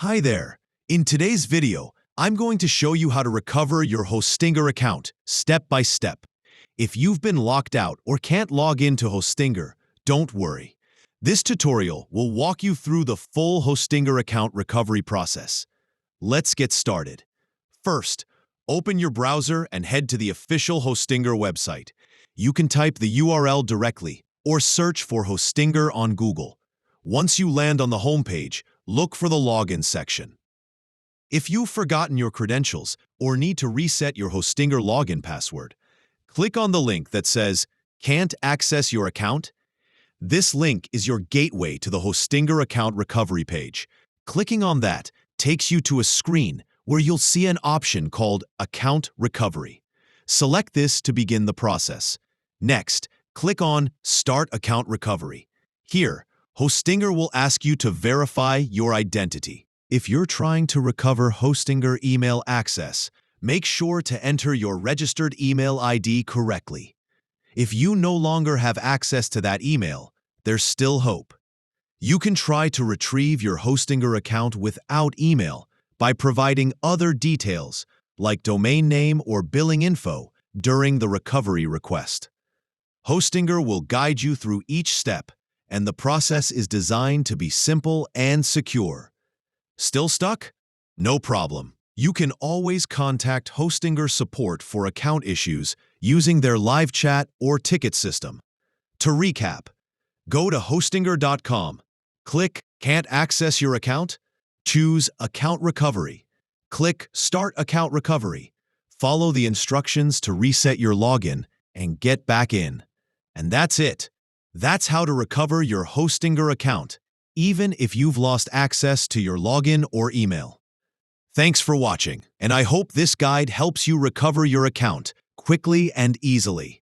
Hi there. In today's video, I'm going to show you how to recover your Hostinger account, step by step. If you've been locked out or can't log into Hostinger, don't worry. This tutorial will walk you through the full Hostinger account recovery process. Let's get started. First, open your browser and head to the official Hostinger website. You can type the URL directly or search for Hostinger on Google. Once you land on the homepage, look for the login section. If you've forgotten your credentials or need to reset your Hostinger login password, click on the link that says, "Can't access your account?" This link is your gateway to the Hostinger account recovery page. Clicking on that takes you to a screen where you'll see an option called Account Recovery. Select this to begin the process. Next, click on Start Account Recovery. Here, Hostinger will ask you to verify your identity. If you're trying to recover Hostinger email access, make sure to enter your registered email ID correctly. If you no longer have access to that email, there's still hope. You can try to retrieve your Hostinger account without email by providing other details like domain name or billing info during the recovery request. Hostinger will guide you through each step, and the process is designed to be simple and secure. Still stuck? No problem. You can always contact Hostinger support for account issues using their live chat or ticket system. To recap, go to hostinger.com, click Can't Access Your Account, choose Account Recovery, click Start Account Recovery, follow the instructions to reset your login, and get back in. And that's it. That's how to recover your Hostinger account, even if you've lost access to your login or email. Thanks for watching, and I hope this guide helps you recover your account quickly and easily.